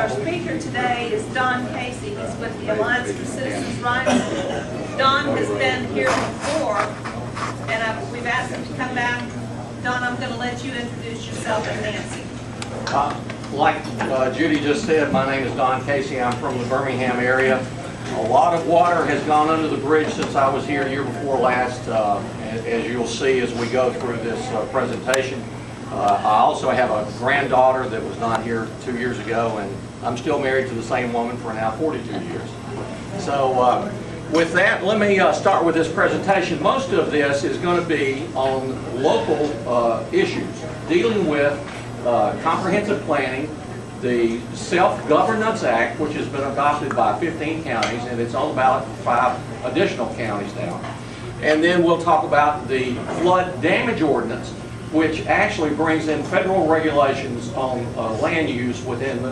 Our speaker today is Don Casey. He's with the Alliance for Citizens' Rights. Don has been here before, and we've asked him to come back. Don, I'm going to let you introduce yourself and Nancy. Like Judy just said, my name is Don Casey. I'm from the Birmingham area. A lot of water has gone under the bridge since I was here year before last, as you'll see as we go through this presentation. I also have a granddaughter that was not here 2 years ago, and I'm still married to the same woman for now 42 years. So with that, let me start with this presentation. Most of this is going to be on local issues, dealing with comprehensive planning, the Self-Governance Act, which has been adopted by 15 counties, and it's on the ballot for 5 additional counties now. And then we'll talk about the Flood Damage Ordinance, which actually brings in federal regulations on land use within the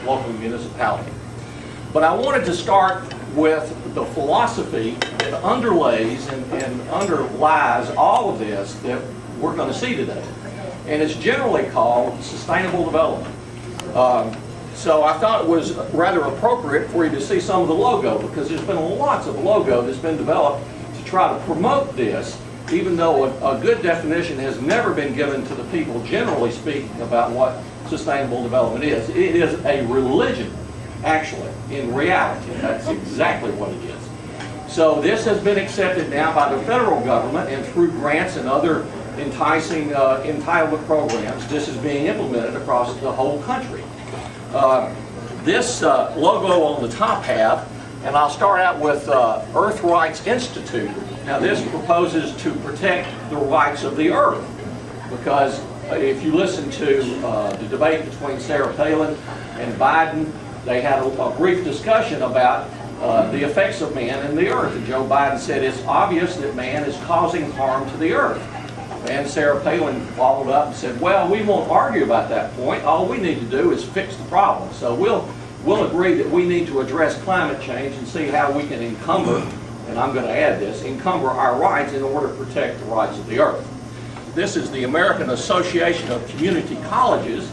local municipality. But I wanted to start with the philosophy that underlays and underlies all of this that we're going to see today. And it's generally called sustainable development. So I thought it was rather appropriate for you to see some of the logo, because there's been lots of logo that's been developed to try to promote this, even though a good definition has never been given to the people, generally speaking, about what sustainable development is. It is a religion, actually, in reality. That's exactly what it is. So this has been accepted now by the federal government, and through grants and other enticing entitlement programs, this is being implemented across the whole country. This logo on the top half, and I'll start out with Earth Rights Institute. Now this proposes to protect the rights of the earth, because if you listen to the debate between Sarah Palin and Biden, they had a brief discussion about the effects of man in the earth. And Joe Biden said it's obvious that man is causing harm to the earth. And Sarah Palin followed up and said, well, we won't argue about that point. All we need to do is fix the problem. So we'll agree that we need to address climate change and see how we can encumber, and I'm going to add this, encumber our rights in order to protect the rights of the earth. This is the American Association of Community Colleges.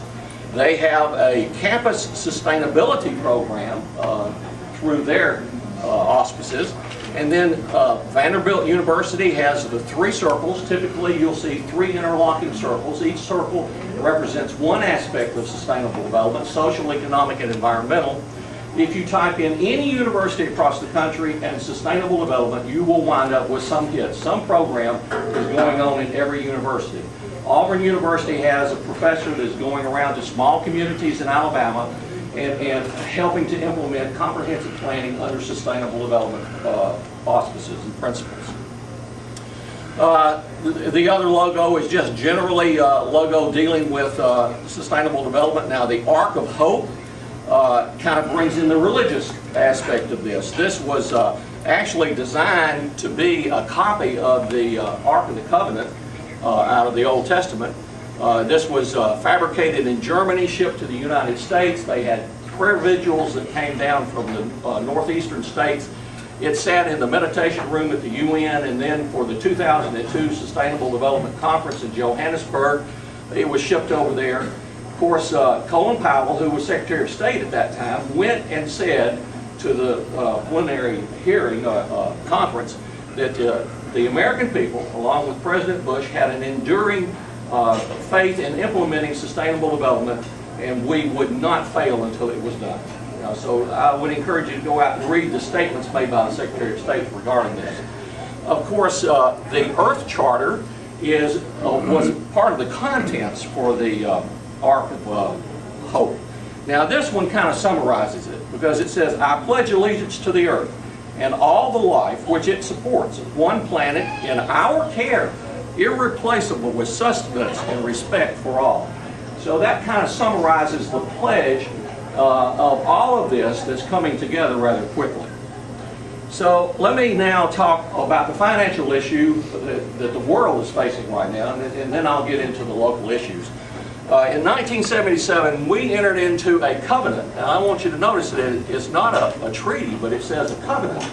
They have a campus sustainability program through their auspices. And then Vanderbilt University has the 3 circles. Typically you'll see 3 interlocking circles. Each circle represents one aspect of sustainable development: social, economic, and environmental. If you type in any university across the country and sustainable development, you will wind up with some hit. Some program is going on in every university. Auburn University has a professor that's going around to small communities in Alabama and helping to implement comprehensive planning under sustainable development auspices and principles. The other logo is just generally a logo dealing with sustainable development. Now the Ark of Hope kind of brings in the religious aspect of this. This was actually designed to be a copy of the Ark of the Covenant out of the Old Testament. This was fabricated in Germany, shipped to the United States. They had prayer vigils that came down from the northeastern states. It sat in the meditation room at the UN, and then for the 2002 Sustainable Development Conference in Johannesburg, it was shipped over there. Of course, Colin Powell, who was Secretary of State at that time, went and said to the plenary hearing conference that the American people, along with President Bush, had an enduring faith in implementing sustainable development, and we would not fail until it was done. So I would encourage you to go out and read the statements made by the Secretary of State regarding this. Of course, the Earth Charter was part of the contents for the Ark of Hope. Now this one kind of summarizes it, because it says, I pledge allegiance to the earth and all the life which it supports, one planet in our care, irreplaceable with sustenance and respect for all. So that kind of summarizes the pledge of all of this that's coming together rather quickly. So let me now talk about the financial issue that the world is facing right now, and then I'll get into the local issues. In 1977, we entered into a covenant. Now I want you to notice that it's not a treaty, but it says a covenant.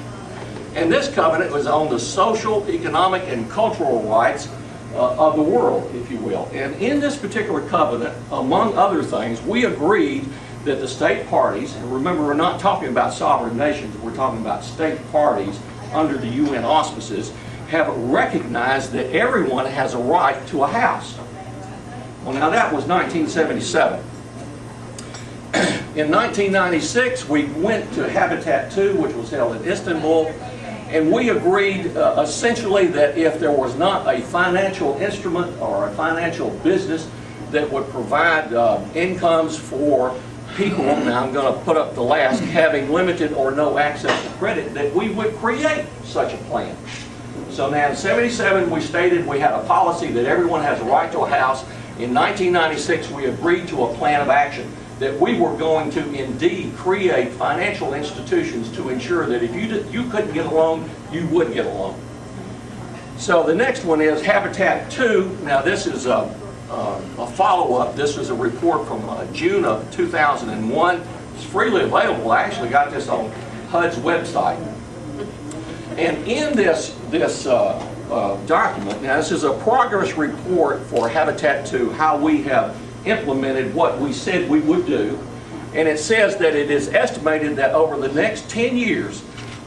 And this covenant was on the social, economic, and cultural rights of the world, if you will. And in this particular covenant, among other things, we agreed that the state parties, and remember we're not talking about sovereign nations, we're talking about state parties under the UN auspices, have recognized that everyone has a right to a house. Well, now that was 1977. In 1996, we went to Habitat 2, which was held in Istanbul, and we agreed essentially that if there was not a financial instrument or a financial business that would provide incomes for people, now I'm going to put up the last, having limited or no access to credit, that we would create such a plan. So now in 77 we stated we had a policy that everyone has a right to a house. In 1996 we agreed to a plan of action that we were going to indeed create financial institutions to ensure that if you couldn't get a loan, you would get a loan. So the next one is Habitat 2. Now this is a follow-up. This is a report from June of 2001. It's freely available. I actually got this on HUD's website. And in this document, now this is a progress report for Habitat 2, how we have implemented what we said we would do. And it says that it is estimated that over the next 10 years,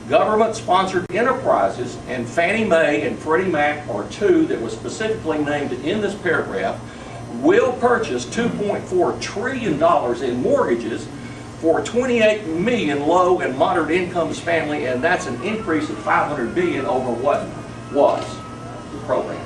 government-sponsored enterprises, and Fannie Mae and Freddie Mac are two that was specifically named in this paragraph, will purchase $2.4 trillion in mortgages for 28 million low and moderate incomes family, and that's an increase of 500 billion over what was the program.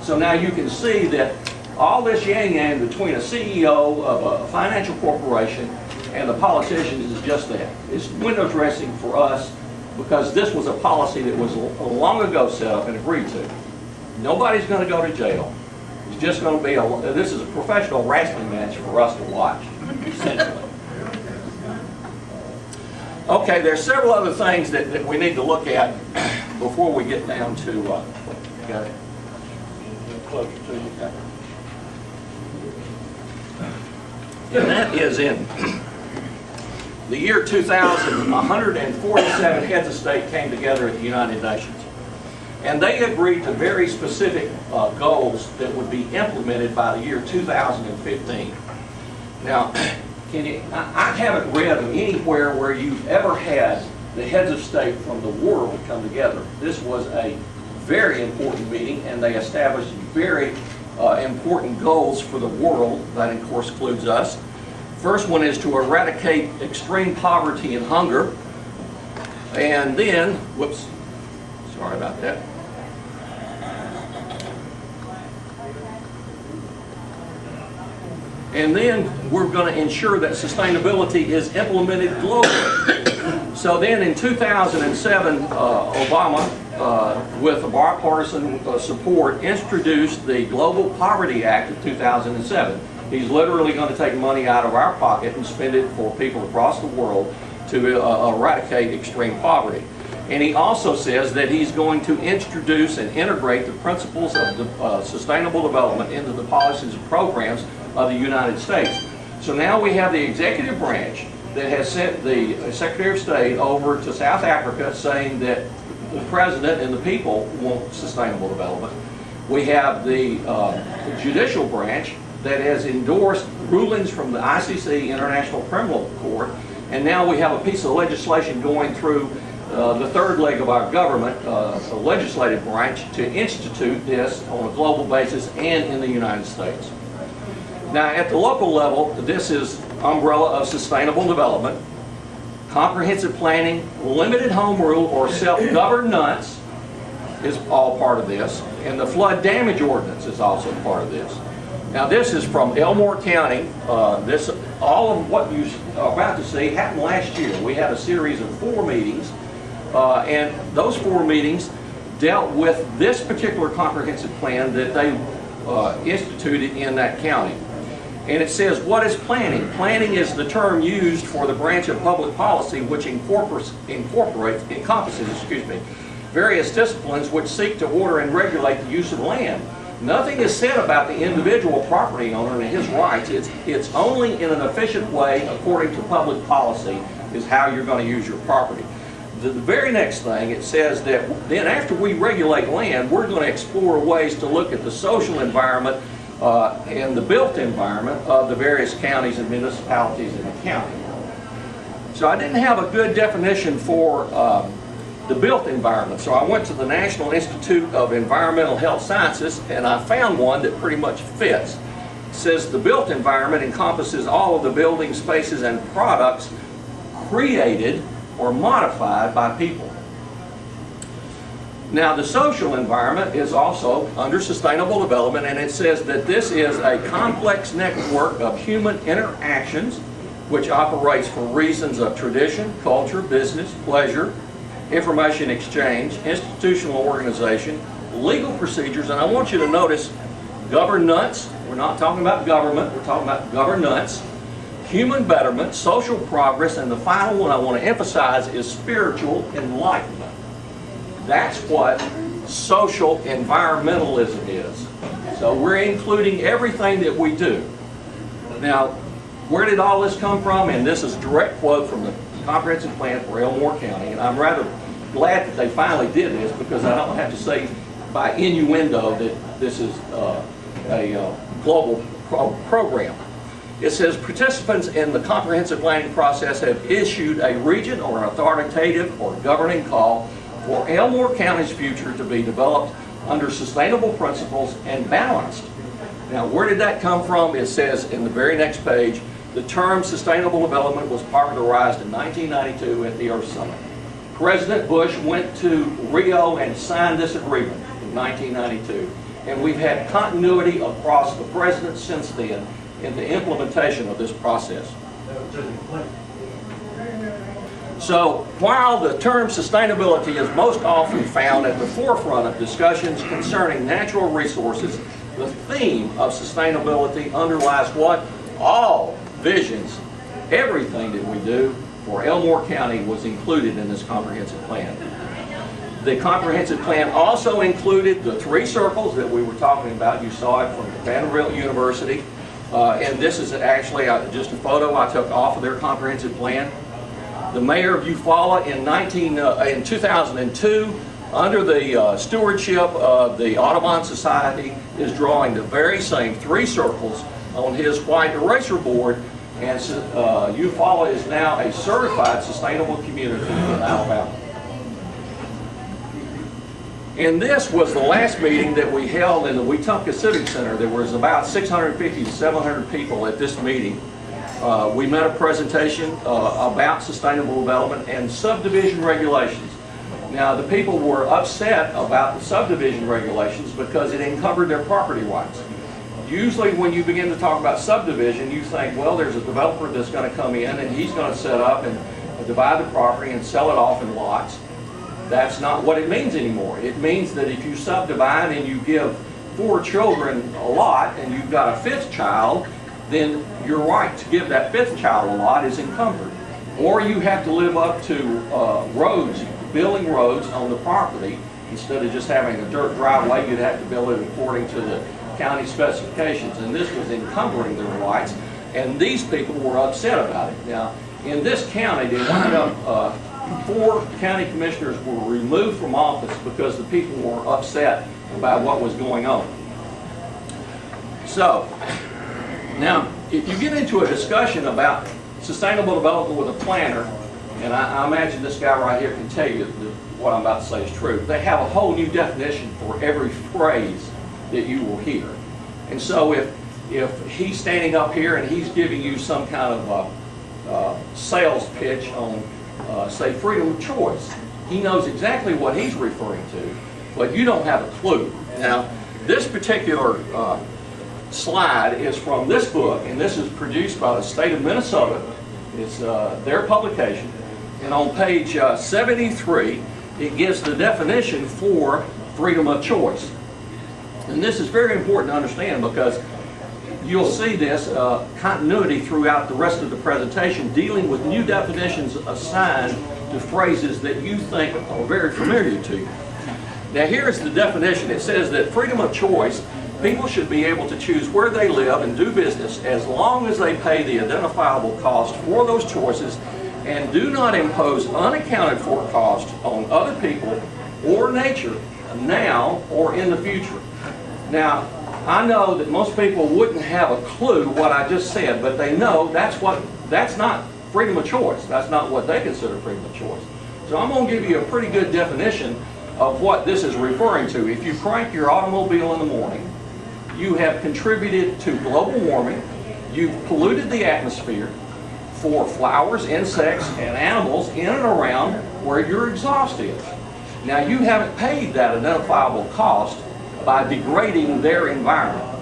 So now you can see that all this yang-yang between a CEO of a financial corporation and the politicians is just that. It's window dressing for us, because this was a policy that was long ago set up and agreed to. Nobody's going to go to jail. It's just going to be this is a professional wrestling match for us to watch, essentially. Okay, there's several other things that we need to look at before we get down to, got it closer to you. And that is in the year 2000, 147 heads of state came together at the United Nations. And they agreed to very specific goals that would be implemented by the year 2015. Now, I haven't read of anywhere where you've ever had the heads of state from the world come together. This was a very important meeting, and they established very important goals for the world. That, of course, includes us. First one is to eradicate extreme poverty and hunger. And then, whoops, sorry about that. And then we're going to ensure that sustainability is implemented globally. So then in 2007, Obama, with bipartisan support, introduced the Global Poverty Act of 2007. He's literally going to take money out of our pocket and spend it for people across the world to eradicate extreme poverty. And he also says that he's going to introduce and integrate the principles of sustainable development into the policies and programs of the United States. So now we have the executive branch that has sent the Secretary of State over to South Africa saying that the President and the people want sustainable development. We have the judicial branch that has endorsed rulings from the ICC, International Criminal Court, and now we have a piece of legislation going through the third leg of our government, the legislative branch, to institute this on a global basis and in the United States. Now, at the local level, this is umbrella of sustainable development, comprehensive planning, limited home rule or self-governance is all part of this, and the flood damage ordinance is also part of this. Now, this is from Elmore County. All of what you're about to see happened last year. We had a series of 4 meetings, and those 4 meetings dealt with this particular comprehensive plan that they instituted in that county. And it says, what is planning? Planning is the term used for the branch of public policy which encompasses various disciplines which seek to order and regulate the use of land. Nothing is said about the individual property owner and his rights. It's only in an efficient way, according to public policy, is how you're going to use your property. The very next thing, it says that then after we regulate land, we're going to explore ways to look at the social environment in the built environment of the various counties and municipalities in the county. So I didn't have a good definition for the built environment, so I went to the National Institute of Environmental Health Sciences and I found one that pretty much fits. It says the built environment encompasses all of the building spaces and products created or modified by people. Now the social environment is also under sustainable development, and it says that this is a complex network of human interactions which operates for reasons of tradition, culture, business, pleasure, information exchange, institutional organization, legal procedures, and I want you to notice governance. We're not talking about government, we're talking about governance, human betterment, social progress, and the final one I want to emphasize is spiritual enlightenment. That's what social environmentalism is. So we're including everything that we do. Now, where did all this come from? And this is a direct quote from the comprehensive plan for Elmore County, and I'm rather glad that they finally did this because I don't have to say by innuendo that this is a global program. It says participants in the comprehensive planning process have issued a region or an authoritative or governing call for Elmore County's future to be developed under sustainable principles and balanced. Now, where did that come from? It says in the very next page, the term sustainable development was popularized in 1992 at the Earth Summit. President Bush went to Rio and signed this agreement in 1992. And we've had continuity across the presidents since then in the implementation of this process. So while the term sustainability is most often found at the forefront of discussions concerning natural resources, the theme of sustainability underlies what? All visions, everything that we do for Elmore County was included in this comprehensive plan. The comprehensive plan also included the 3 circles that we were talking about. You saw it from Vanderbilt University. And this is actually just a photo I took off of their comprehensive plan. The mayor of Eufaula in 2002, under the stewardship of the Audubon Society, is drawing the very same 3 circles on his white eraser board, and Eufaula is now a certified sustainable community in Alabama. And this was the last meeting that we held in the Wetumpka Civic Center. There was about 650 to 700 people at this meeting. We met a presentation about sustainable development and subdivision regulations. Now, the people were upset about the subdivision regulations because it encumbered their property rights. Usually when you begin to talk about subdivision, you think, well, there's a developer that's going to come in and he's going to set up and divide the property and sell it off in lots. That's not what it means anymore. It means that if you subdivide and you give 4 children a lot and you've got a 5th child, then your right to give that 5th child a lot is encumbered. Or you have to live up to roads, building roads on the property. Instead of just having a dirt driveway, you'd have to build it according to the county specifications. And this was encumbering their rights, and these people were upset about it. Now, in this county, they wound up 4 county commissioners were removed from office because the people were upset about what was going on. So, now, if you get into a discussion about sustainable development with a planner, and I imagine this guy right here can tell you that what I'm about to say is true, they have a whole new definition for every phrase that you will hear. And so if he's standing up here and he's giving you some kind of sales pitch on say freedom of choice, he knows exactly what he's referring to, but you don't have a clue. Now, this particular slide is from this book, and this is produced by the state of Minnesota. It's their publication, and on page 73 it gives the definition for freedom of choice. And this is very important to understand because you'll see this continuity throughout the rest of the presentation, dealing with new definitions assigned to phrases that you think are very familiar to you. Now, here's the definition. It says that freedom of choice, people should be able to choose where they live and do business as long as they pay the identifiable cost for those choices and do not impose unaccounted for costs on other people or nature now or in the future. Now, I know that most people wouldn't have a clue what I just said, but they know that's not freedom of choice. That's not what they consider freedom of choice. So I'm going to give you a pretty good definition of what this is referring to. If you crank your automobile in the morning, you have contributed to global warming, you've polluted the atmosphere for flowers, insects, and animals in and around where your exhaust is. Now, you haven't paid that identifiable cost by degrading their environment.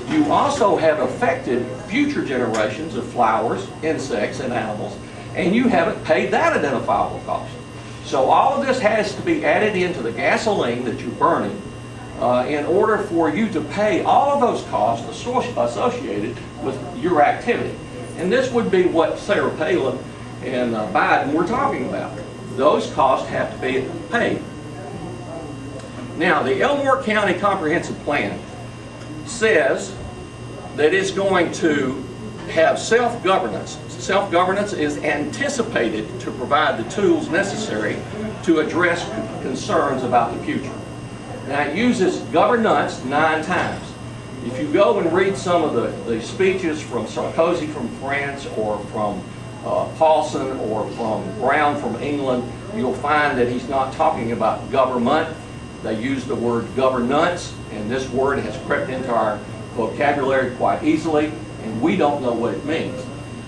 You also have affected future generations of flowers, insects, and animals, and you haven't paid that identifiable cost. So all of this has to be added into the gasoline that you're burning in order for you to pay all of those costs associated with your activity. And this would be what Sarah Palin and Biden were talking about. Those costs have to be paid. Now, the Elmore County Comprehensive Plan says that it's going to have self-governance. Self-governance is anticipated to provide the tools necessary to address concerns about the future. Now, it uses governance 9 times. If you go and read some of the speeches from Sarkozy from France, or from Paulson, or from Brown from England, you'll find that he's not talking about government. They use the word governance, and this word has crept into our vocabulary quite easily, and we don't know what it means.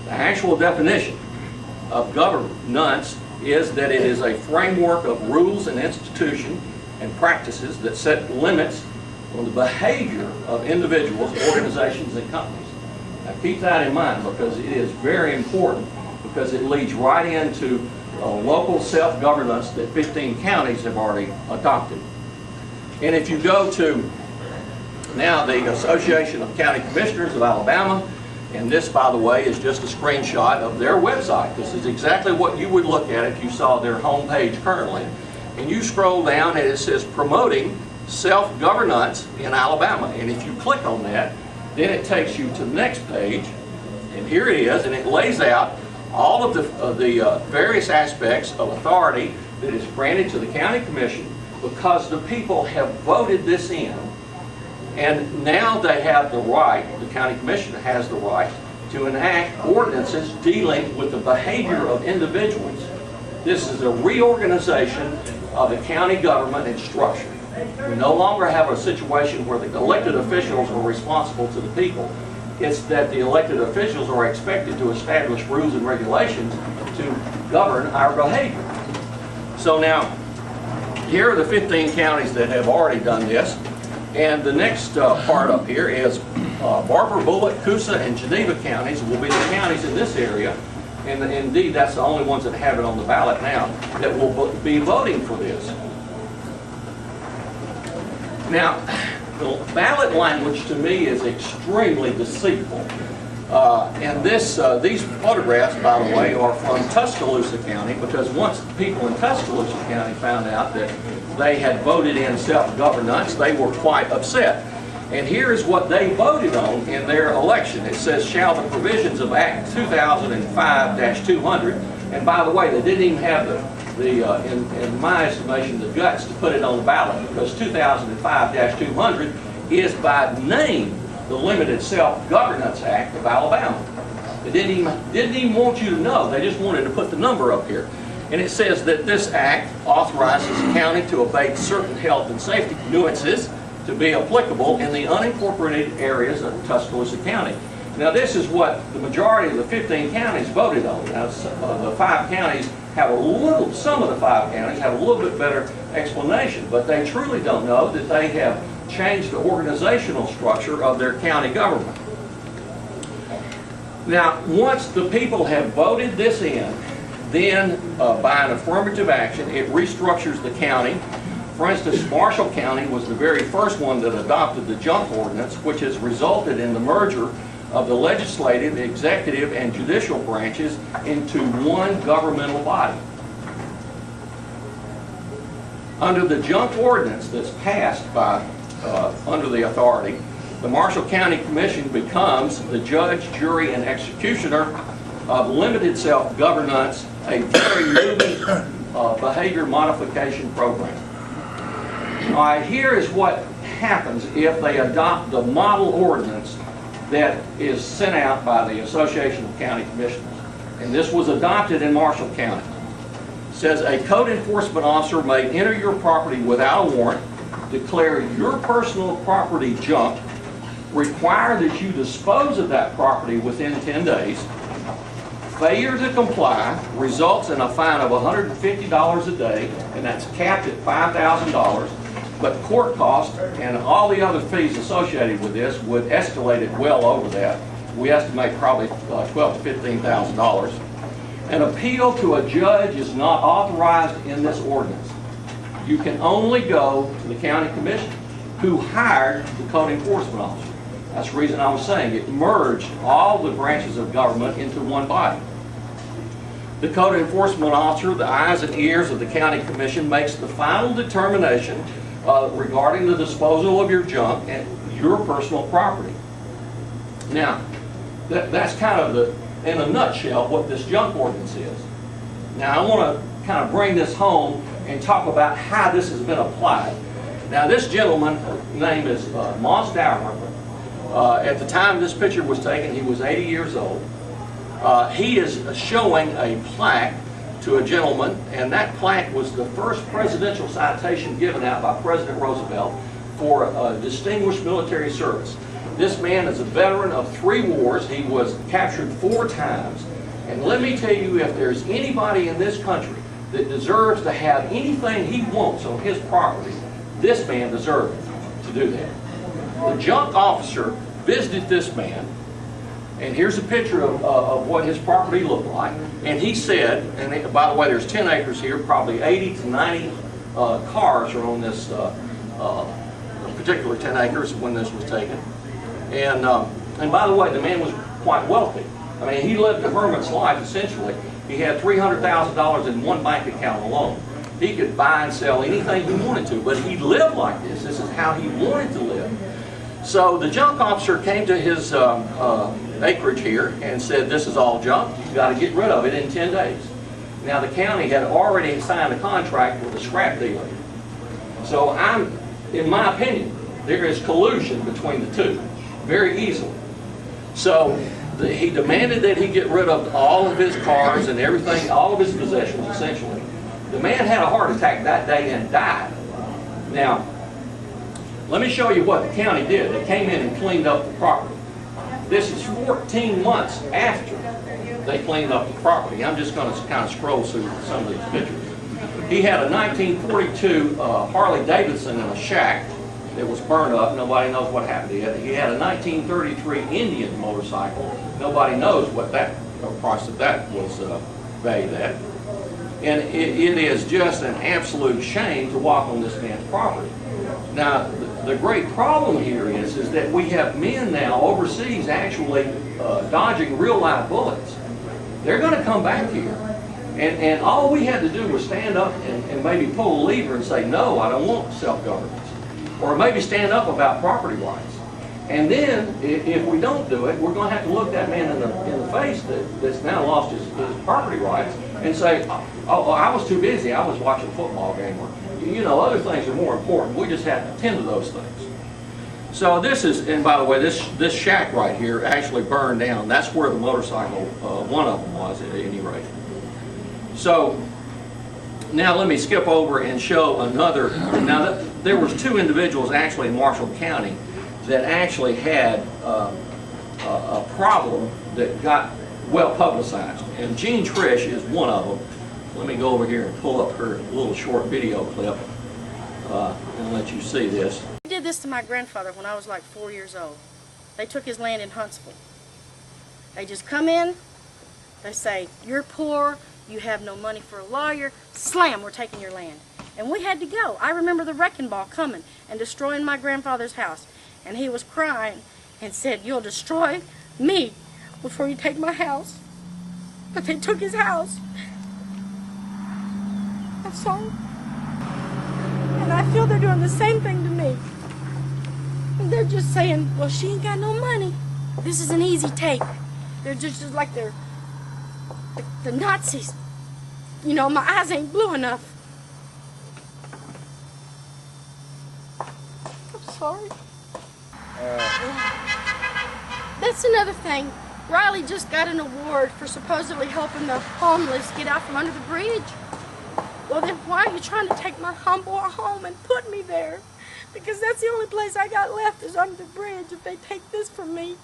The actual definition of governance is that it is a framework of rules and institutions and practices that set limits on the behavior of individuals, organizations, and companies. Now keep that in mind, because it is very important, because it leads right into local self-governance that 15 counties have already adopted. And if you go to now the Association of County Commissioners of Alabama, and this, by the way, is just a screenshot of their website. This is exactly what you would look at if you saw their homepage currently. And you scroll down and it says promoting self-governance in Alabama. And if you click on that, then it takes you to the next page. And here it is, and it lays out all of the various aspects of authority that is granted to the county commission, because the people have voted this in. And now they have the right, the county commission has the right, to enact ordinances dealing with the behavior of individuals. This is a reorganization of the county government and structure. We no longer have a situation where the elected officials are responsible to the people. It's that the elected officials are expected to establish rules and regulations to govern our behavior. So now, here are the 15 counties that have already done this. And the next part up here is Barber, Bullitt, Coosa, and Geneva counties will be the counties in this area. And indeed, that's the only ones that have it on the ballot now that will be voting for this. Now, the ballot language to me is extremely deceitful. And these photographs, by the way, are from Tuscaloosa County, because once the people in Tuscaloosa County found out that they had voted in self-governance, they were quite upset. And here is what they voted on in their election. It says, shall the provisions of Act 2005-200, and by the way, they didn't even have in my estimation, the guts to put it on the ballot, because 2005-200 is by name the Limited Self-Governance Act of Alabama. They didn't even want you to know. They just wanted to put the number up here. And it says that this act authorizes the county to abate certain health and safety nuances to be applicable in the unincorporated areas of Tuscaloosa County. Now, this is what the majority of the 15 counties voted on. Now, the 5 counties have some of the 5 counties have a little bit better explanation, but they truly don't know that they have changed the organizational structure of their county government. Now, once the people have voted this in, then by an affirmative action, it restructures the county. For instance, Marshall County was the very first one that adopted the junk ordinance, which has resulted in the merger of the legislative, executive, and judicial branches into one governmental body. Under the junk ordinance that's passed by under the authority, the Marshall County Commission becomes the judge, jury, and executioner of limited self-governance, a very moving behavior modification program. All right, here is what happens if they adopt the model ordinance that is sent out by the Association of County Commissioners. And this was adopted in Marshall County. It says a code enforcement officer may enter your property without a warrant, declare your personal property junk, require that you dispose of that property within 10 days. Failure to comply results in a fine of $150 a day, and that's capped at $5,000. But court costs and all the other fees associated with this would escalate it well over that. We estimate probably $12,000 to $15,000. An appeal to a judge is not authorized in this ordinance. You can only go to the county commission who hired the code enforcement officer. That's the reason I was saying it merged all the branches of government into one body. The code enforcement officer, the eyes and ears of the county commission, makes the final determination regarding the disposal of your junk and your personal property. Now, that's kind of in a nutshell what this junk ordinance is. Now, I want to kind of bring this home and talk about how this has been applied. Now, this gentleman, his name is Moss Downer. At the time this picture was taken, he was 80 years old. He is showing a plaque to a gentleman, and that plaque was the first presidential citation given out by President Roosevelt for distinguished military service. This man is a veteran of 3 wars. He was captured 4 times. And let me tell you, if there's anybody in this country that deserves to have anything he wants on his property, this man deserves to do that. The junk officer visited this man, and here's a picture of what his property looked like. And he said, and by the way, there's 10 acres here, probably 80 to 90 cars are on this particular 10 acres when this was taken. And by the way, the man was quite wealthy. I mean, he lived a hermit's life, essentially. He had $300,000 in one bank account alone. He could buy and sell anything he wanted to, but he lived like this. This is how he wanted to live. So the junk officer came to his acreage here and said, this is all junk. You've got to get rid of it in 10 days. Now, the county had already signed a contract with a scrap dealer. So in my opinion, there is collusion between the two, very easily. So he demanded that he get rid of all of his cars and everything, all of his possessions, essentially. The man had a heart attack that day and died. Now, let me show you what the county did. They came in and cleaned up the property. This is 14 months after they cleaned up the property. I'm just going to kind of scroll through some of these pictures. He had a 1942 Harley Davidson in a shack that was burned up. Nobody knows what happened to it. He had a 1933 Indian motorcycle. Nobody knows what that price of that was valued at. And it is just an absolute shame to walk on this man's property. Now, the great problem here is that we have men now overseas actually dodging real live bullets. They're going to come back here. And all we had to do was stand up and maybe pull a lever and say, no, I don't want self-governance. Or maybe stand up about property rights. And then, if we don't do it, we're going to have to look that man in the face that's now lost his property rights and say, oh, I was too busy. I was watching a football game. Or, you know, other things are more important. We just have to tend to those things. So this is, and by the way, this shack right here actually burned down. That's where the motorcycle, one of them was at any rate. So now let me skip over and show another. Now there was 2 individuals actually in Marshall County that actually had a problem that got well publicized. And Jean Trish is one of them. Let me go over here and pull up her little short video clip and let you see this. They did this to my grandfather when I was like 4 years old. They took his land in Huntsville. They just come in, they say, you're poor, you have no money for a lawyer, slam, we're taking your land. And we had to go. I remember the wrecking ball coming and destroying my grandfather's house. And he was crying and said, you'll destroy me before you take my house. But they took his house. I'm sorry. And I feel they're doing the same thing to me. And they're just saying, well, she ain't got no money. This is an easy take. They're just like they're the Nazis. You know, my eyes ain't blue enough. I'm sorry. sorry. That's another thing. Riley just got an award for supposedly helping the homeless get out from under the bridge. Well, then why are you trying to take my humble home and put me there? Because that's the only place I got left is under the bridge if they take this from me.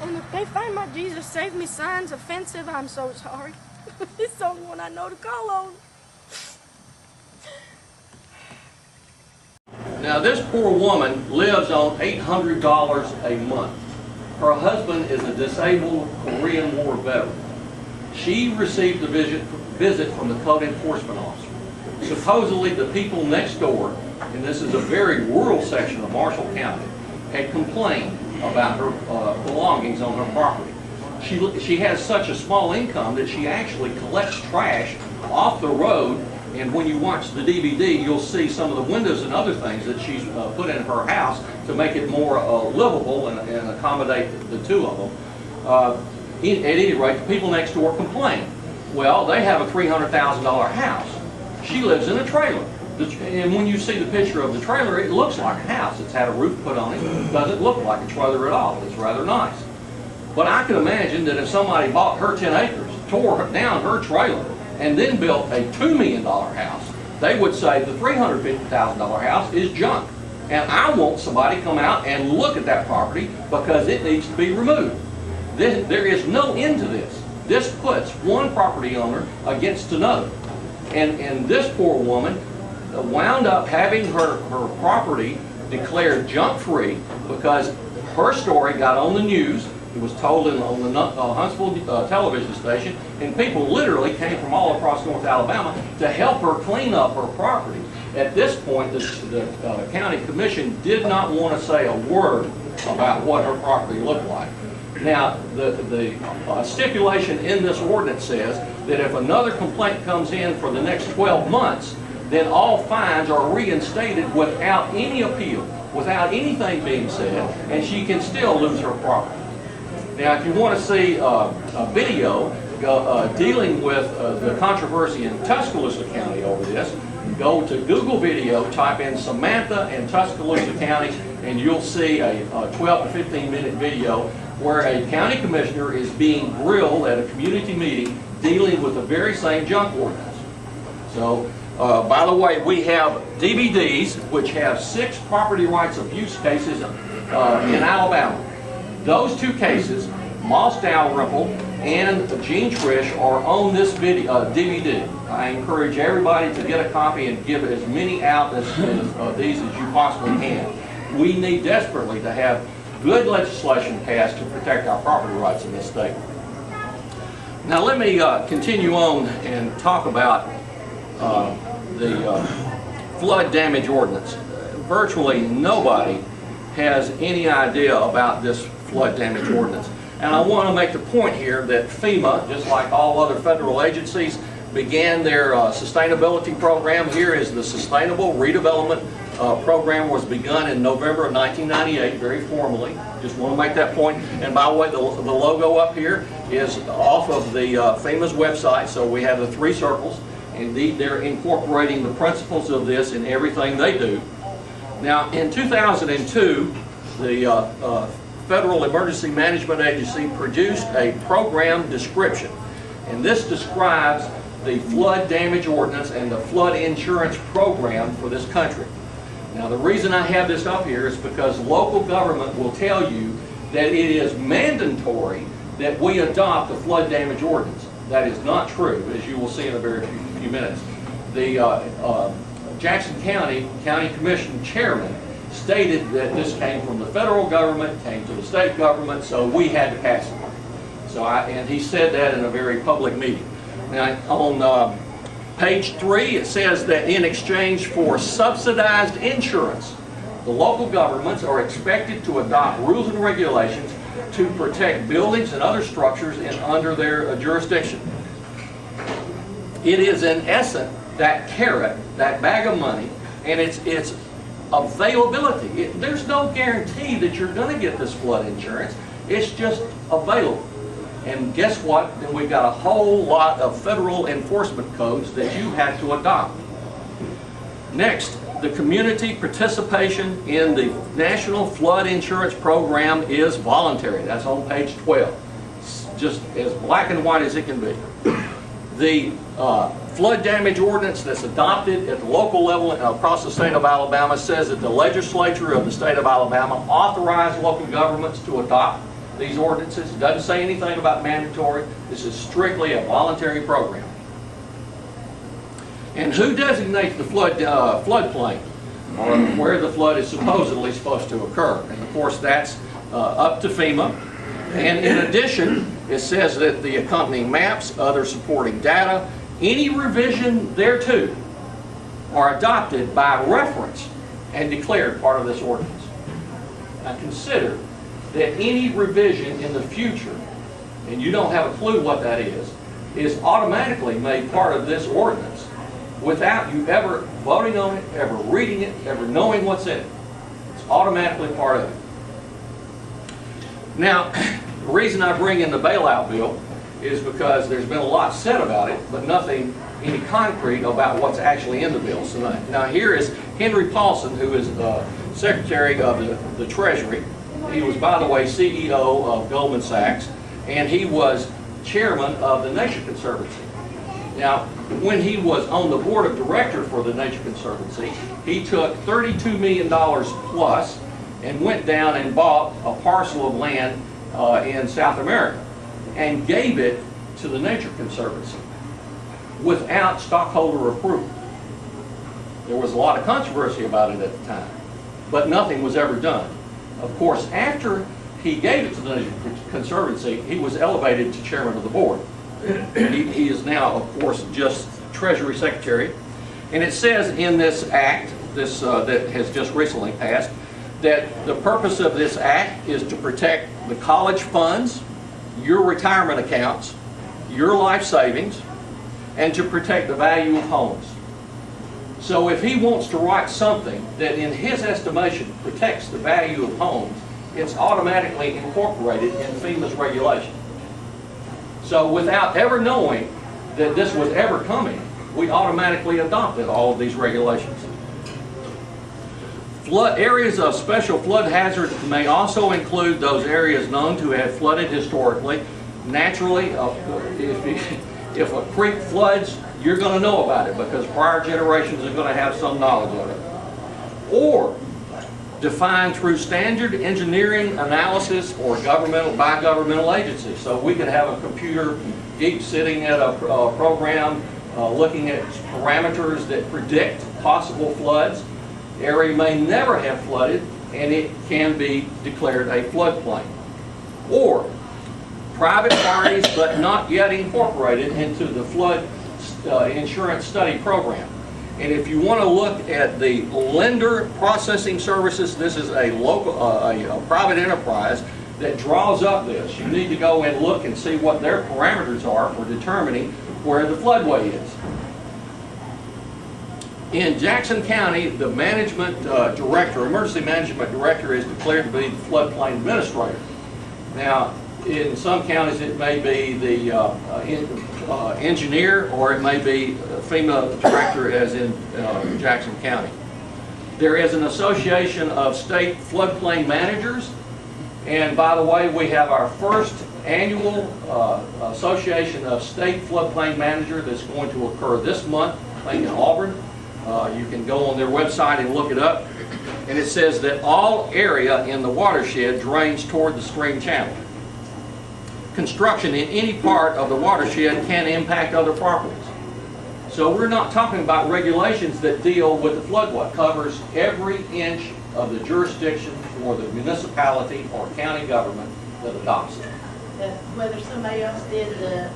And if they find my Jesus Save Me signs offensive, I'm so sorry. It's the only one I know to call on. Now, this poor woman lives on $800 a month. Her husband is a disabled Korean War veteran. She received a visit from the code enforcement officer. Supposedly, the people next door, and this is a very rural section of Marshall County, had complained about her belongings on her property. She has such a small income that she actually collects trash off the road, and when you watch the DVD, you'll see some of the windows and other things that she's put in her house to make it more livable and accommodate the two of them. At any rate, the people next door complain. Well, they have a $300,000 house. She lives in a trailer. And when you see the picture of the trailer, it looks like a house. It's had a roof put on it. It doesn't look like a trailer at all. It's rather nice. But I can imagine that if somebody bought her 10 acres, tore down her trailer, and then built a $2 million house, they would say the $350,000 house is junk. And I want somebody to come out and look at that property because it needs to be removed. There is no end to this. This puts one property owner against another. And this poor woman wound up having her property declared junk-free because her story got on the news. It was told on the Huntsville television station, and people literally came from all across North Alabama to help her clean up her property. At this point, the county commission did not want to say a word about what her property looked like. Now, the stipulation in this ordinance says that if another complaint comes in for the next 12 months, then all fines are reinstated without any appeal, without anything being said, and she can still lose her property. Now, if you want to see a video dealing with the controversy in Tuscaloosa County over this, go to Google Video, type in Samantha and Tuscaloosa County, and you'll see a 12 to 15 minute video where a county commissioner is being grilled at a community meeting dealing with the very same junk ordinance. So, by the way, we have DVDs which have 6 property rights abuse cases in Alabama. Those 2 cases, Moss Dalrymple and Gene Trish, are on this DVD. I encourage everybody to get a copy and give as many out of these as you possibly can. We need desperately to have good legislation passed to protect our property rights in this state. Now let me continue on and talk about the flood damage ordinance. Virtually nobody has any idea about this flood damage ordinance. And I want to make the point here that FEMA, just like all other federal agencies, began their sustainability program. Here is the Sustainable Redevelopment Program was begun in November of 1998, very formally. Just want to make that point. And by the way, the logo up here is off of the FEMA's website, so we have the 3 circles. Indeed, they're incorporating the principles of this in everything they do. Now, in 2002, the Federal Emergency Management Agency produced a program description. And this describes the flood damage ordinance and the flood insurance program for this country. Now, the reason I have this up here is because local government will tell you that it is mandatory that we adopt the flood damage ordinance. That is not true, as you will see in a very few minutes. The Jackson County Commission chairman stated that this came from the federal government, came to the state government, so we had to pass it. So and he said that in a very public meeting. Now, on page 3, it says that in exchange for subsidized insurance, the local governments are expected to adopt rules and regulations to protect buildings and other structures under their jurisdiction. It is in essence that carrot, that bag of money, and it's availability. There's no guarantee that you're going to get this flood insurance. It's just available. And guess what? Then we've got a whole lot of federal enforcement codes that you have to adopt. Next, the community participation in the National Flood Insurance Program is voluntary. That's on page 12. It's just as black and white as it can be. The flood damage ordinance that's adopted at the local level across the state of Alabama says that the legislature of the state of Alabama authorized local governments to adopt these ordinances. It doesn't say anything about mandatory. This is strictly a voluntary program. And who designates the floodplain, or where the flood is supposedly supposed to occur? And of course, that's up to FEMA. And in addition, it says that the accompanying maps, other supporting data, any revision thereto are adopted by reference and declared part of this ordinance. Now consider that any revision in the future, and you don't have a clue what that is automatically made part of this ordinance without you ever voting on it, ever reading it, ever knowing what's in it. It's automatically part of it. Now, the reason I bring in the bailout bill is because there's been a lot said about it, but nothing any concrete about what's actually in the bill. So now here is Henry Paulson, who is Secretary of the Treasury. He was, by the way, CEO of Goldman Sachs, and he was chairman of the Nature Conservancy. Now, when he was on the board of directors for the Nature Conservancy, he took $32 million plus and went down and bought a parcel of land in South America and gave it to the Nature Conservancy without stockholder approval. There was a lot of controversy about it at the time, but nothing was ever done. Of course, after he gave it to the Nature Conservancy, he was elevated to chairman of the board. He is now, of course, just Treasury Secretary. And it says in this act, that has just recently passed, that the purpose of this act is to protect the college funds, your retirement accounts, your life savings, and to protect the value of homes. So if he wants to write something that in his estimation protects the value of homes, it's automatically incorporated in FEMA's regulation. So without ever knowing that this was ever coming, we automatically adopted all of these regulations. Areas of special flood hazard may also include those areas known to have flooded historically. Naturally, if a creek floods, you're going to know about it because prior generations are going to have some knowledge of it. Or defined through standard engineering analysis or by governmental agencies. So we could have a computer geek sitting at a program looking at parameters that predict possible floods. The area may never have flooded, and it can be declared a floodplain. Or private parties but not yet incorporated into the flood insurance study program. And if you want to look at the lender processing services, this is a local, a private enterprise that draws up this. You need to go and look and see what their parameters are for determining where the floodway is. In Jackson County, the management director, emergency management director, is declared to be the floodplain administrator. Now, in some counties it may be the engineer, or it may be FEMA director, as in Jackson County. There is an association of state floodplain managers, and by the way, we have our first annual association of state floodplain manager that's going to occur this month, I think in Auburn. You can go on their website and look it up, and it says that all area in the watershed drains toward the stream channel. Construction in any part of the watershed can impact other properties. So we're not talking about regulations that deal with the floodway. It covers every inch of the jurisdiction for the municipality or county government that adopts it. Whether somebody else did the...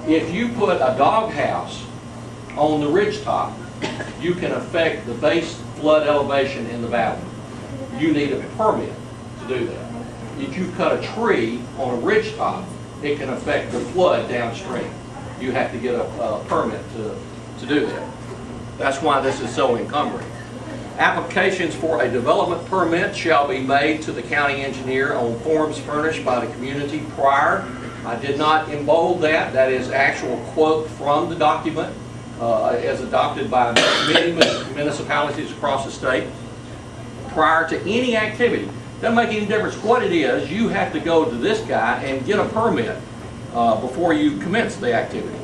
If you put a doghouse on the ridgetop, you can affect the base flood elevation in the valley. You need a permit to do that. If you cut a tree on a ridgetop, it can affect the flood downstream. You have to get a permit to do that. That's why this is so encumbering. Applications for a development permit shall be made to the county engineer on forms furnished by the community prior. I did not embold that. That is actual quote from the document. as adopted by many municipalities across the state. Prior to any activity, doesn't make any difference what it is, you have to go to this guy and get a permit before you commence the activity.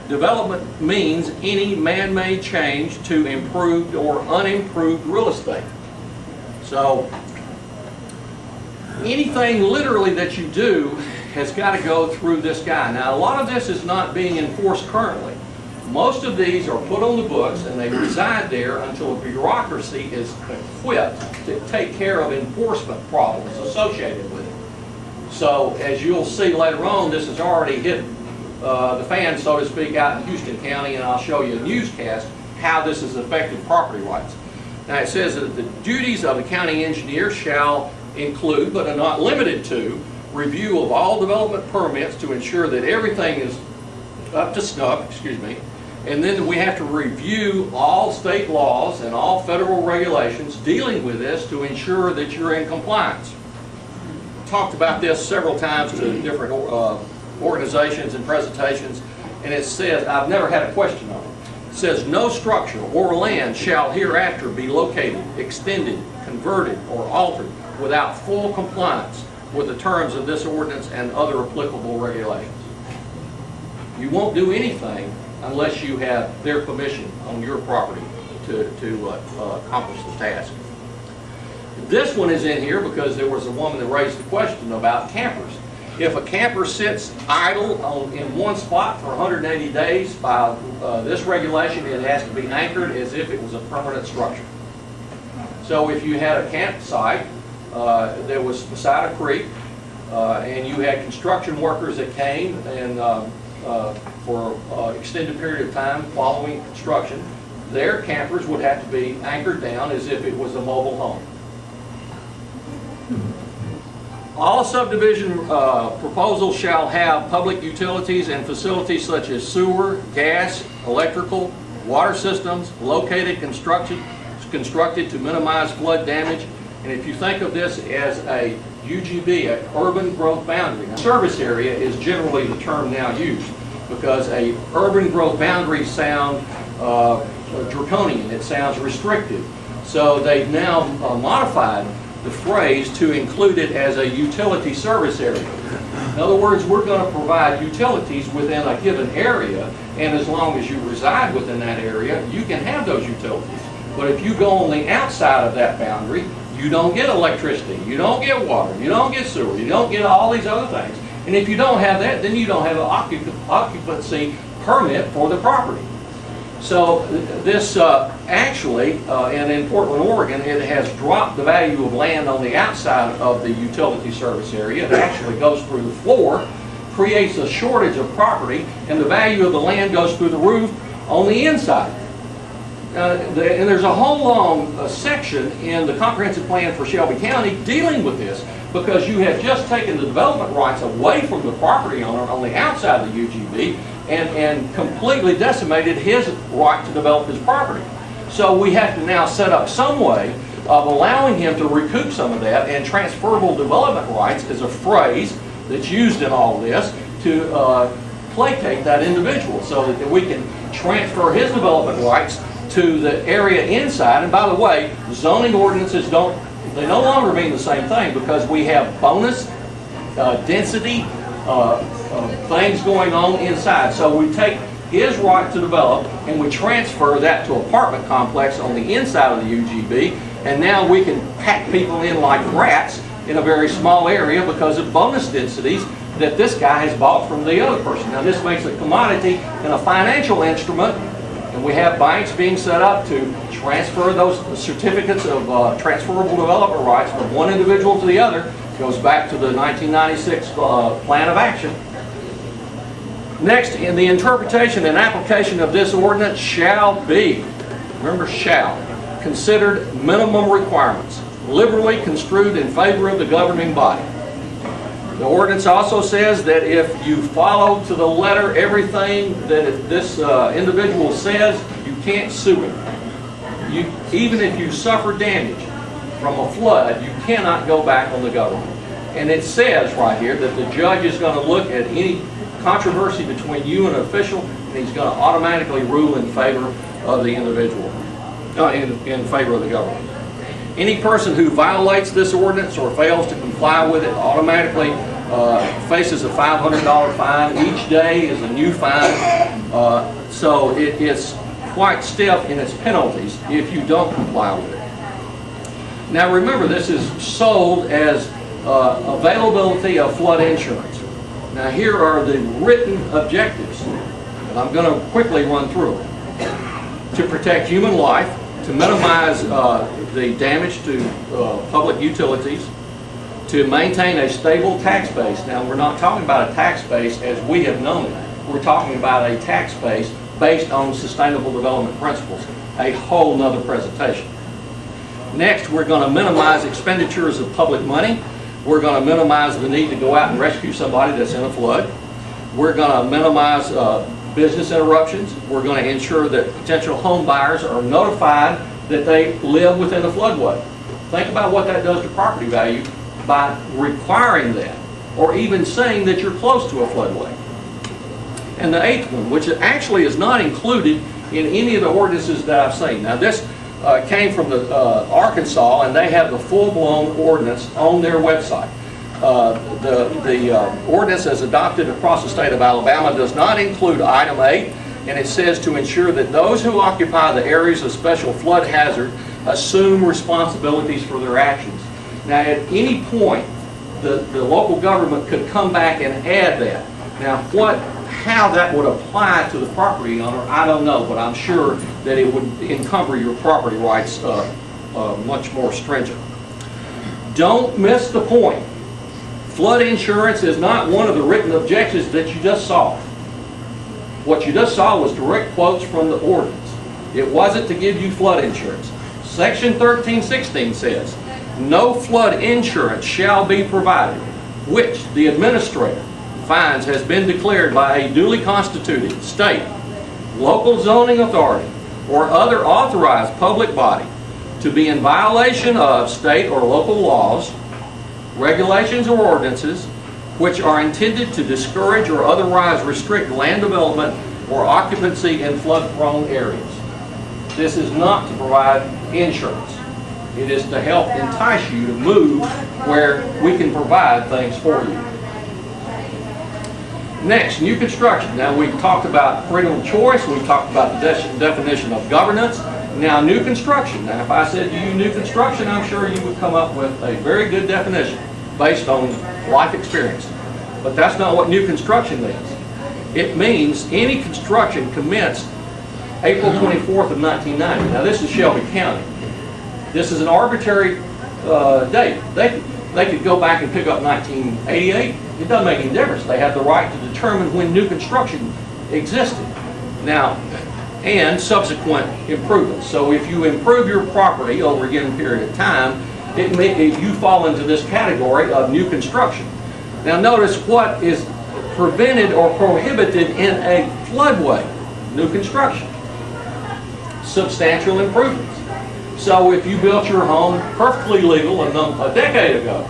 Development means any man-made change to improved or unimproved real estate. So anything literally that you do has got to go through this guy. Now, a lot of this is not being enforced currently. Most of these are put on the books and they reside there until a bureaucracy is equipped to take care of enforcement problems associated with it. So as you'll see later on, this has already hit the fan, so to speak, out in Houston County, and I'll show you a newscast how this has affected property rights. Now it says that the duties of the county engineer shall include, but are not limited to, review of all development permits to ensure that everything is up to snuff, and then we have to review all state laws and all federal regulations dealing with this to ensure that you're in compliance. Talked about this several times to different organizations and presentations, and it says, I've never had a question on it. It says, no structure or land shall hereafter be located, extended, converted, or altered without full compliance with the terms of this ordinance and other applicable regulations. You won't do anything unless you have their permission on your property to accomplish the task. This one is in here because there was a woman that raised the question about campers. If a camper sits idle in one spot for 180 days, by this regulation, it has to be anchored as if it was a permanent structure. So if you had a campsite that was beside a creek, and you had construction workers that came and for an extended period of time following construction, their campers would have to be anchored down as if it was a mobile home. All subdivision proposals shall have public utilities and facilities such as sewer, gas, electrical, water systems located, constructed to minimize flood damage. And if you think of this as a UGB, an urban growth boundary, now, service area is generally the term now used because a urban growth boundary sounds draconian, it sounds restrictive. So they've now modified the phrase to include it as a utility service area. In other words, we're going to provide utilities within a given area, and as long as you reside within that area, you can have those utilities. But if you go on the outside of that boundary, you don't get electricity, you don't get water, you don't get sewer, you don't get all these other things. And if you don't have that, then you don't have an occupancy permit for the property. So this actually, and in Portland, Oregon, it has dropped the value of land on the outside of the utility service area. It actually goes through the floor, creates a shortage of property, and the value of the land goes through the roof on the inside. And there's a whole long section in the comprehensive plan for Shelby County dealing with this, because you have just taken the development rights away from the property owner on the outside of the UGB and completely decimated his right to develop his property. So we have to now set up some way of allowing him to recoup some of that, and transferable development rights is a phrase that's used in all this to placate that individual so that we can transfer his development rights to the area inside. And by the way, zoning ordinances no longer mean the same thing, because we have bonus density things going on inside. So we take his right to develop and we transfer that to apartment complex on the inside of the UGB, and now we can pack people in like rats in a very small area because of bonus densities that this guy has bought from the other person. Now this makes a commodity and a financial instrument, and we have banks being set up to transfer those certificates of transferable development rights from one individual to the other. It goes back to the 1996 plan of action. Next, in the interpretation and application of this ordinance shall be, remember shall, considered minimum requirements, liberally construed in favor of the governing body. The ordinance also says that if you follow to the letter everything that this individual says, you can't sue him. Even if you suffer damage from a flood, you cannot go back on the government. And it says right here that the judge is going to look at any controversy between you and an official, and he's going to automatically rule in favor of the individual, in favor of the government. Any person who violates this ordinance or fails to comply with it automatically faces a $500 fine. Each day is a new fine, so it's quite stiff in its penalties if you don't comply with it. Now remember, this is sold as availability of flood insurance. Now here are the written objectives, and I'm going to quickly run through them. To protect human life, to minimize the damage to public utilities, to maintain a stable tax base. Now we're not talking about a tax base as we have known it. We're talking about a tax base based on sustainable development principles, a whole nother presentation. Next, we're going to minimize expenditures of public money. We're going to minimize the need to go out and rescue somebody that's in a flood. We're going to minimize business interruptions. We're going to ensure that potential home buyers are notified that they live within a floodway. Think about what that does to property value by requiring that, or even saying that you're close to a floodway. And the eighth one, which actually is not included in any of the ordinances that I've seen. Now this came from the Arkansas, and they have the full-blown ordinance on their website. The ordinance as adopted across the state of Alabama does not include item 8, and it says to ensure that those who occupy the areas of special flood hazard assume responsibilities for their actions. Now at any point, the local government could come back and add that. Now how that would apply to the property owner, I don't know, but I'm sure that it would encumber your property rights much more stringent. Don't miss the point. Flood insurance is not one of the written objectives that you just saw. What you just saw was direct quotes from the ordinance. It wasn't to give you flood insurance. Section 1316 says, no flood insurance shall be provided, which the administrator finds has been declared by a duly constituted state, local zoning authority, or other authorized public body to be in violation of state or local laws, regulations, or ordinances which are intended to discourage or otherwise restrict land development or occupancy in flood-prone areas. This is not to provide insurance. It is to help entice you to move where we can provide things for you. Next, new construction. Now we've talked about freedom of choice, we've talked about the definition of governance. Now new construction. Now if I said to you new construction, I'm sure you would come up with a very good definition based on life experience. But that's not what new construction means. It means any construction commenced April 24th of 1990. Now this is Shelby County. This is an arbitrary date. They could go back and pick up 1988. It doesn't make any difference. They have the right to determine when new construction existed. Now, and subsequent improvements. So if you improve your property over a given period of time, you fall into this category of new construction. Now notice what is prevented or prohibited in a floodway, new construction. Substantial improvements. So if you built your home perfectly legal a decade ago,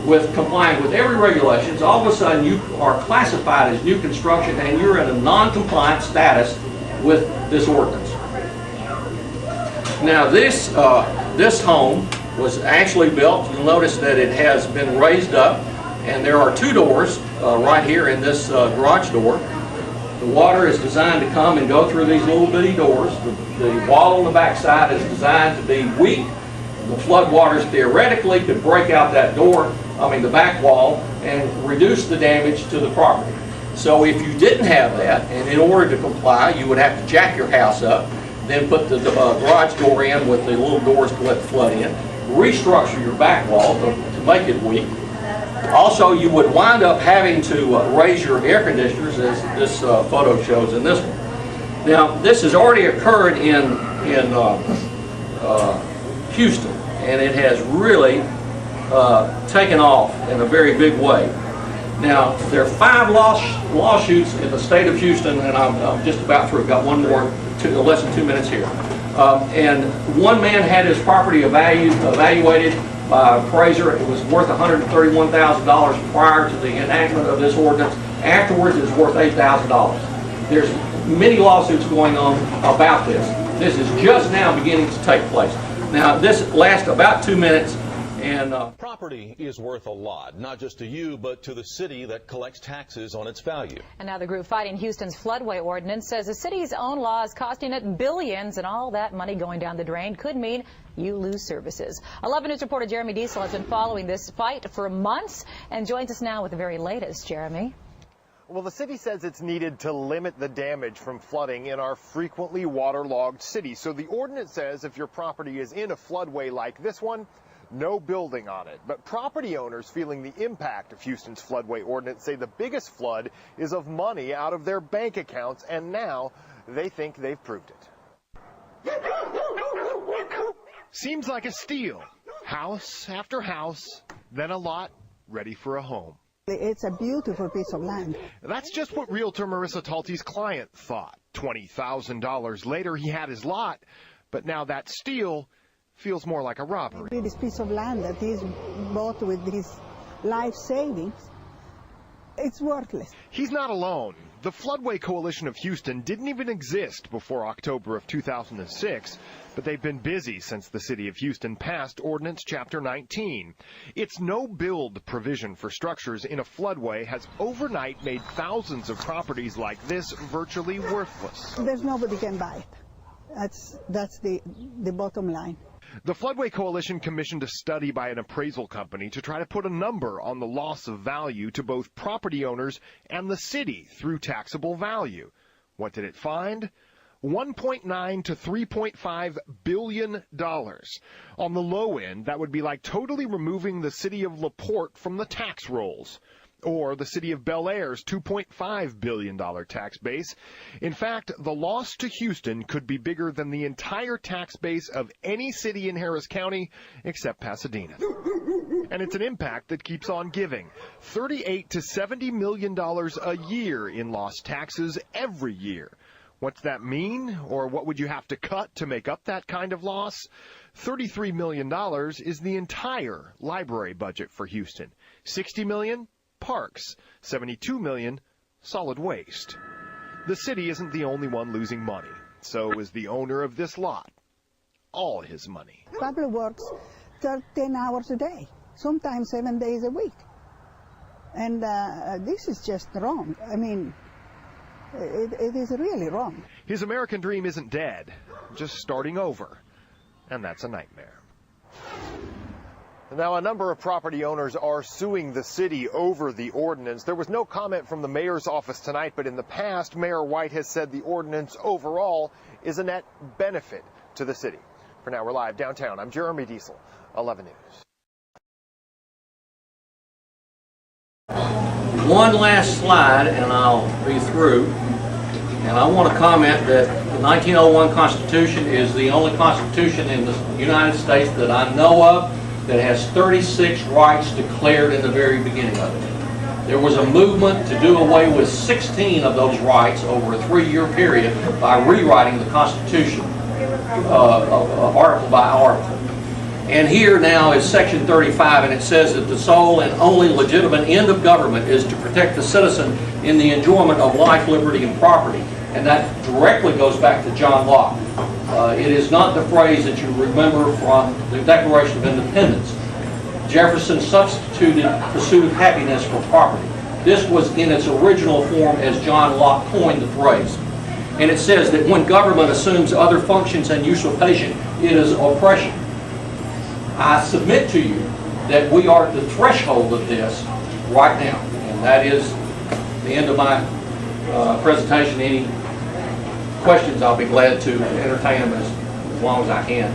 with complying with every regulations, all of a sudden you are classified as new construction and you're in a non-compliant status with this ordinance. Now this home was actually built. You'll notice that it has been raised up, and there are two doors right here in this garage door. The water is designed to come and go through these little bitty doors. The wall on the back side is designed to be weak. The flood waters theoretically could break out that door, the back wall, and reduce the damage to the property. So if you didn't have that, and in order to comply, you would have to jack your house up, then put the garage door in with the little doors to let the flood in, restructure your back wall to make it weak. Also, you would wind up having to raise your air conditioners, as this photo shows in this one. Now, this has already occurred in Houston, and it has really taken off in a very big way. Now, there are 5 lawsuits in the state of Houston, and I'm just about through. I've got one more, less than 2 minutes here. And one man had his property evaluated by an appraiser. It was worth $131,000 prior to the enactment of this ordinance. Afterwards, it's worth $8,000. There's many lawsuits going on about this. This is just now beginning to take place. Now, this lasts about 2 minutes, and property is worth a lot, not just to you, but to the city that collects taxes on its value. And now the group fighting Houston's floodway ordinance says the city's own law is costing it billions, and all that money going down the drain could mean you lose services. 11 News reporter Jeremy Diesel has been following this fight for months and joins us now with the very latest. Jeremy? Well, the city says it's needed to limit the damage from flooding in our frequently waterlogged city. So the ordinance says if your property is in a floodway like this one, no building on it. But property owners feeling the impact of Houston's floodway ordinance say the biggest flood is of money out of their bank accounts, and now they think they've proved it. Seems like a steal. House after house, then a lot ready for a home. It's a beautiful piece of land. That's just what Realtor Marissa Talty's client thought. $20,000 later, he had his lot, but now that steal feels more like a robbery. This piece of land that he's bought with his life savings, it's worthless. He's not alone. The Floodway Coalition of Houston didn't even exist before October of 2006, but they've been busy since the city of Houston passed Ordinance Chapter 19. Its no-build provision for structures in a floodway has overnight made thousands of properties like this virtually worthless. There's nobody can buy it. That's the bottom line. The Floodway Coalition commissioned a study by an appraisal company to try to put a number on the loss of value to both property owners and the city through taxable value. What did it find? $1.9 to $3.5 billion. On the low end, that would be like totally removing the city of LaPorte from the tax rolls, or the city of Bel Air's $2.5 billion tax base. In fact, the loss to Houston could be bigger than the entire tax base of any city in Harris County except Pasadena. And it's an impact that keeps on giving. $38 to $70 million a year in lost taxes every year. What's that mean? Or what would you have to cut to make up that kind of loss? $33 million is the entire library budget for Houston. $60 million? Parks. $72 million, solid waste. The city isn't the only one losing money. So is the owner of this lot. All his money. Public Works 10 hours a day, sometimes 7 days a week. And this is just wrong. I mean, it is really wrong. His American dream isn't dead, just starting over. And that's a nightmare. Now, a number of property owners are suing the city over the ordinance. There was no comment from the mayor's office tonight, but in the past, Mayor White has said the ordinance overall is a net benefit to the city. For now, we're live downtown. I'm Jeremy Diesel, 11 News. one last slide, and I'll be through. And I want to comment that the 1901 Constitution is the only Constitution in the United States that I know of that has 36 rights declared in the very beginning of it. There was a movement to do away with 16 of those rights over a 3-year period by rewriting the Constitution article by article. And here now is Section 35, and it says that the sole and only legitimate end of government is to protect the citizen in the enjoyment of life, liberty, and property. And that directly goes back to John Locke. It is not the phrase that you remember from the Declaration of Independence. Jefferson substituted pursuit of happiness for property. This was in its original form as John Locke coined the phrase. And it says that when government assumes other functions and usurpation, it is oppression. I submit to you that we are at the threshold of this right now. And that is the end of my presentation. Any questions, I'll be glad to entertain them as long as I can.